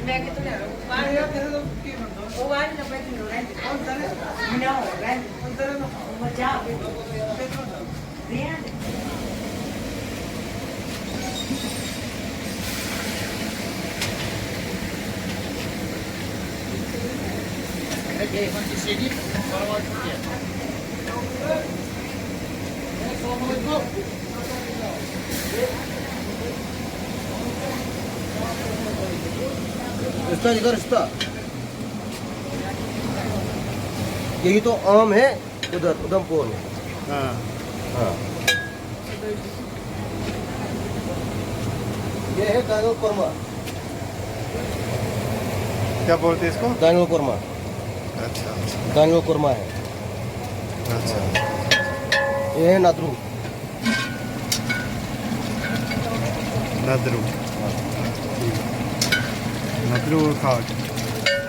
इधर यही तो आम है उधर उधमपुर में। हाँ हाँ ये है दानो कोरमा। क्या बोलते हैं इसको? दानो कोरमा। अच्छा दानो कोरमा है। अच्छा ये है नादरू। नदरू नदरू खाट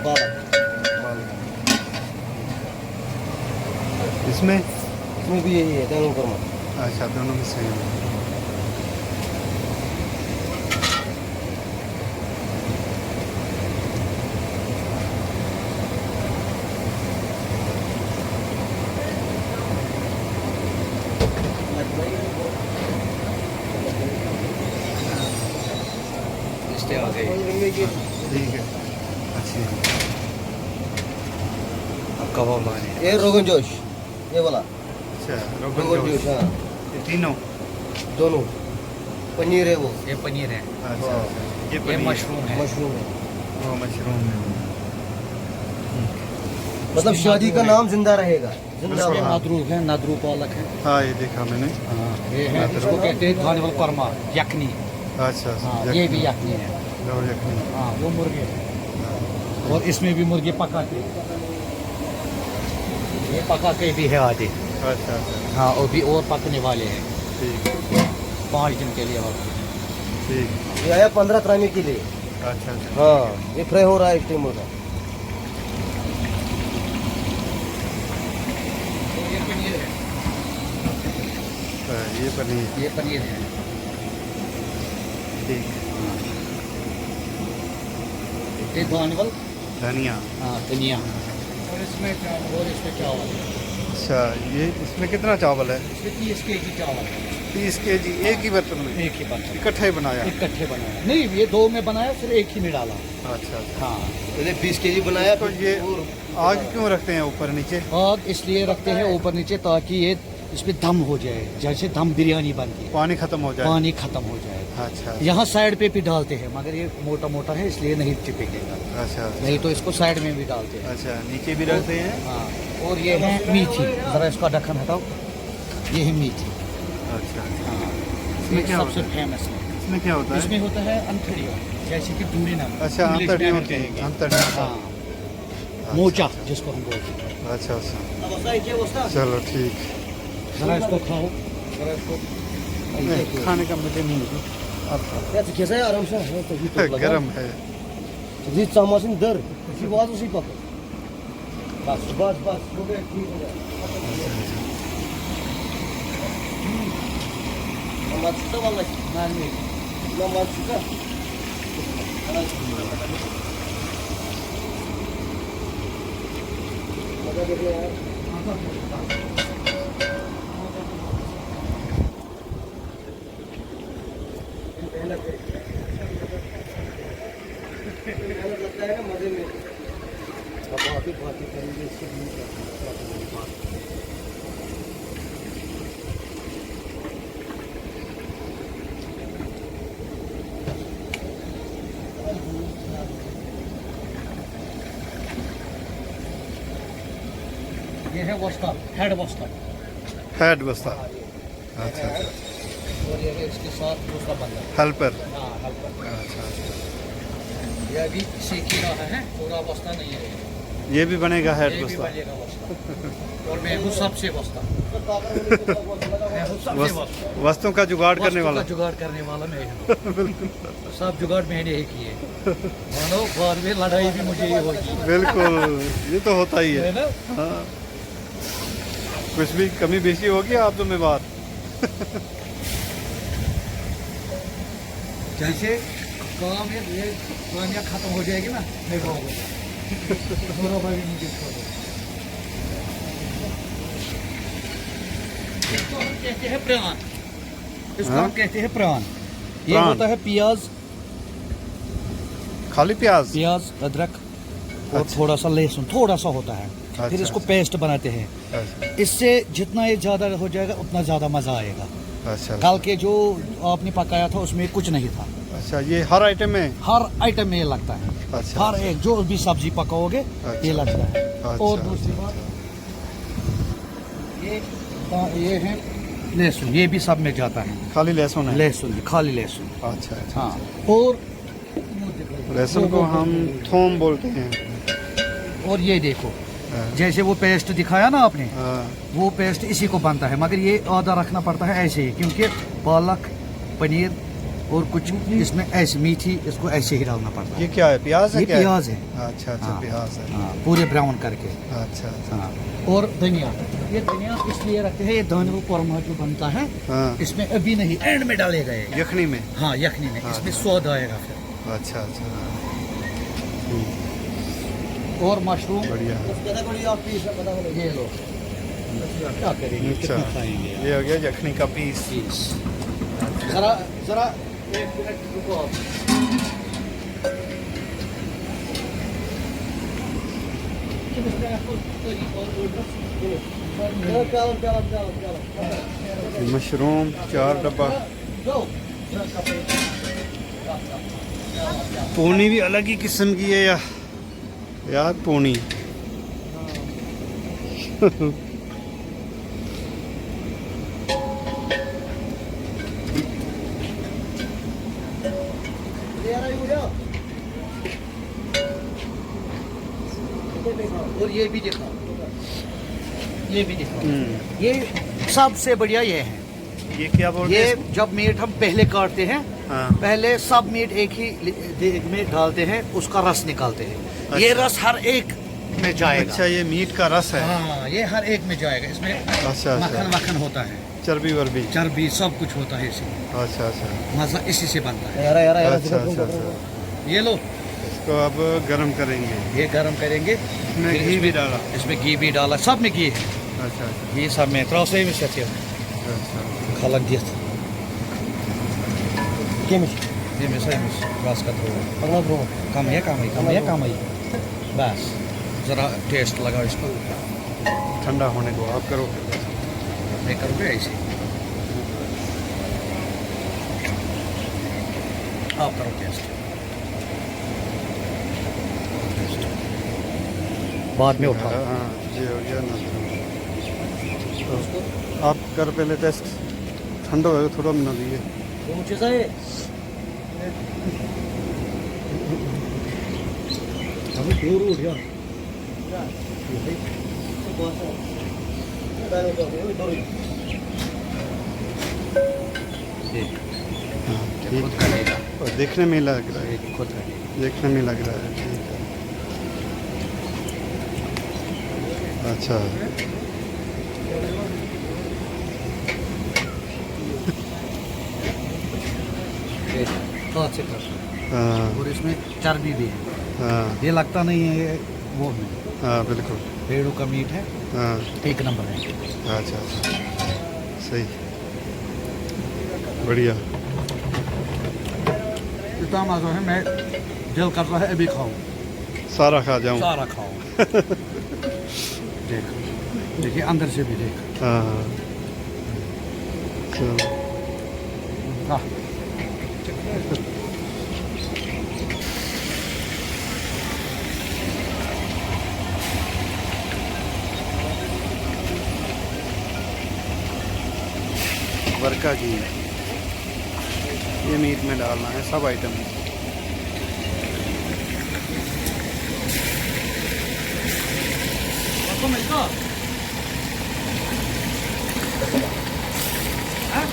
पालक। इसमें इसमें भी यही है दानो कोरमा। अच्छा दोनों में सेम है। ठीक है अच्छी है। अब कबाब लाने ये रोगन जोश ये वाला अच्छा रोगन रोगन जोश। जोश हाँ ये तीनों दोनों पनीर है वो। ये पनीर है, अच्छा हाँ। ये ये पनीर मशरूम है। मशरूम है। वो मशरूम है। मतलब शादी का नाम जिंदा रहेगा। जिंदा इसमें रहेगा। नादरू है, नादरू पालक है। हाँ ये देखा मैंने। हाँ ये है, इसको कहते हैं घानीवाल कोरमा, यखनी। अच्छा हाँ यखनी। ये भी यखनी है। और यखनी। हाँ वो मुर्गे है। और इसमें भी मुर्गे पकाते, ये पकाते भी है आधे। अच्छा अच्छा हाँ और भी और पकने वाले हैं ठीक 5 दिन के लिए। और ठीक ये आया 15 त्रामी के लिए। अच्छा अच्छा हाँ ये फ्राई हो रहा है इस टाइम मुर्गा। ये पनीर है, ये पनीर ये पनीर है। ठीक ये घानीवाल, धनिया। हाँ धनिया। और इसमें चावल। अच्छा ये इसमें कितना चावल है? इसमें 30 kg चावल है। 30 kg एक ही बर्तन में एक ही बर्तन, इकट्ठा ही बनाया? इकट्ठे बनाया नहीं, ये 2 में बनाया फिर एक ही में डाला। अच्छा अच्छा हाँ पहले 20 केजी बनाया तो ये आग क्यों रखते हैं ऊपर नीचे? आग इसलिए रखते हैं ऊपर नीचे ताकि ये इसमें दम हो जाए, जैसे दम बिरयानी बनती है, पानी खत्म हो जाए। पानी खत्म हो जाए। अच्छा यहाँ साइड पे भी डालते हैं मगर ये मोटा मोटा है इसलिए नहीं चिपकेगा, अच्छा नहीं तो इसको साइड में भी डालते हैं। अच्छा नीचे भी रखते हैं। हाँ और ये है मीठी, जरा इसका ढक्कन हटाओ, ये है मीठी। अच्छा हाँ इसमें ये क्या सबसे होता है? फेमस है। इसमें क्या होता है? इसमें होता है अंथड़ियों, जैसे कि दूरी नाम। अच्छा इंग्लिश में अंतड़ियों हम कहेंगे। अंतड़ियों। हाँ मोचा जिसको हम बोलते हैं। अच्छा अच्छा चलो ठीक। जरा इसको खाओ, जरा इसको नहीं, खाने का मुझे नहीं याचं कैसा है आराम से है तो भी गरम है। जी चामासिन दर उसी बात उसी पक बस बस बस हो गया ठीक हो गया। नमाज सुka वाला मालूम नमाज सुka मजा देखिए यार। लगता है ना मजे में अब बातें करेंगे इससे भी ये है वस्ता, हेड वस्ता। हेड बस्ता। अच्छा और ये है इसके साथ दूसरा बंदा। हेल्पर। हाँ हेल्पर। अच्छा ये अभी सीख ही रहा है, पूरा वस्ता नहीं है। ये भी बनेगा हेड ये भी बस्ता। बनेगा वस्ता। और मैं हूँ सबसे वस्ता, मैं हूँ सबसे वस्ता। वस्तुओं का जुगाड़ करने वस्तु वाला। का जुगाड़ करने वाला मैं हूँ। सब जुगाड़ मैंने ही किए। मानो बाद में लड़ाई भी मुझे ही होगी। बिल्कुल ये तो होता ही है। है ना? हाँ कुछ भी कमी बेशी होगी आप जिम्मेवार। जैसे काम ये काम खत्म हो जाएगी ना, मैं खाऊंगा। थोड़ा भाई मुझे छोड़ो। इसको हम कहते हैं प्राण, इसको हाँ? हम कहते हैं प्राण। ये प्राण। होता है प्याज, खाली प्याज। प्याज, अदरक और अच्छा। थोड़ा सा लहसुन, थोड़ा सा होता है। अच्छा, फिर इसको अच्छा। पेस्ट बनाते हैं। अच्छा इससे जितना ये ज़्यादा हो जाएगा उतना ज़्यादा मज़ा आएगा। अच्छा कल के जो आपने पकाया था उसमें कुछ नहीं था। अच्छा, ये हर आइटम में। हर आइटम में ये लगता है। अच्छा हर एक जो भी सब्जी पकाओगे अच्छा। ये लगता है। अच्छा। और दूसरी बात, ये है लहसुन, ये भी सब में जाता है। खाली लहसुन है। लहसुन, खाली लहसुन। अच्छा अच्छा। हाँ, और लहसुन को हम थोम बोलते हैं। और ये देखो, हाँ। जैसे वो पेस्ट दिखाया ना आपने, हाँ, वो पेस्ट इसी को बनता है, मगर ये आधा रखना पड़ता है ऐसे ही, क्योंकि पालक, पनीर और कुछ इसमें ऐसे मीठी, इसको ऐसे ही डालना पड़ता ये है। क्या है? प्याज है? ये क्या है? प्याज है। अच्छा अच्छा, हाँ। प्याज है। हाँ, पूरे ब्राउन करके। अच्छा अच्छा। हाँ, और धनिया, ये धनिया इसलिए रखते हैं, ये धनिया कोरमा जो बनता है हाँ, इसमें अभी नहीं, एंड में डालेगा ये। यखनी में। हाँ, यखनी में, हाँ। इसमें स्वाद आएगा फिर। अच्छा अच्छा, और मशरूम, बढ़िया। ये लो, क्या करेंगे, अच्छा, कितना खाएंगे यार। ये हो गया यखनी का पीस। पीस। जरा जरा एक मिनट रुको आप। मशरूम 4 डब्बा। पोनी भी अलग ही किस्म की है यार पोनी। और ये भी दिखा, ये भी दिखा। हम्म, ये सबसे बढ़िया ये है। ये क्या बोलते ये हैं? जब मीट हम पहले काटते हैं, हाँ। पहले सब मीट एक ही देग में डालते हैं, उसका रस निकालते हैं। ये अच्छा। रस हर एक में जाएगा। अच्छा, ये मीट का रस है। हाँ, ये हर एक में जाएगा। इसमें अच्छा। मक्खन मक्खन होता है, चर्बी वर्बी। चर्बी, सब कुछ होता है इसमें। अच्छा अच्छा मजा इसी से बनता है। अच्छा अच्छा अच्छा। ये लो, इसको अब गरम करेंगे। ये गरम करेंगे। इसमें फिर घी भी डाला। इसमें घी भी डाला, सब में घी है। अच्छा अच्छा ये सब में त्रास में से अच्छा। खलक दिया। ये में सही में त्रास का थोड़ा कम है। बस जरा टेस्ट लगा इसको। ठंडा होने को आप करो। मैं करूँगा ऐसे, आप करो टेस्ट, बाद में उठाओ। हाँ, ये हो गया ना। तो आप कर पहले टेस्ट। ठंडा हो थोड़ा बना दीजिए। हाँ, ठीक। खुद करेगा, और देखने में लग रहा है। खुद करेगा। देखने में लग रहा है, ठीक है। अच्छा, हाथ से कर, हाँ और इसमें चर्बी भी है। हाँ ये लगता नहीं है ये वो में, हाँ, बिल्कुल। भेड़ों का मीट है, हाँ, एक नंबर है। अच्छा अच्छा, सही, बढ़िया। इतना मजा है, मैं दिल कर रहा है अभी खाऊं, सारा खा जाऊँ। सारा खाऊं। देख, देखिए अंदर से भी देख। हाँ हाँ, चलो। हाँ, वर्का घी ये मीट में डालना है, सब आइटम। आपको मिलता हाँ?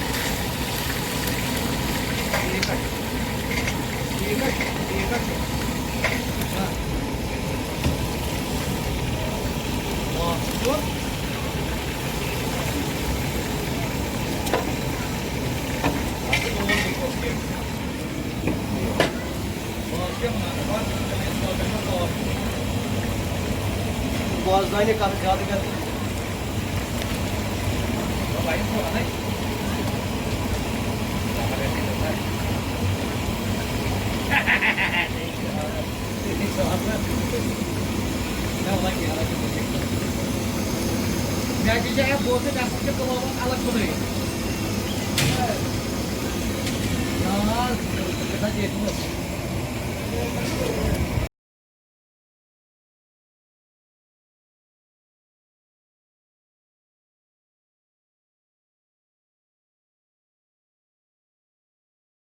ठीक है। हाँ। और वाजदाने कर ज्यादा कर अलग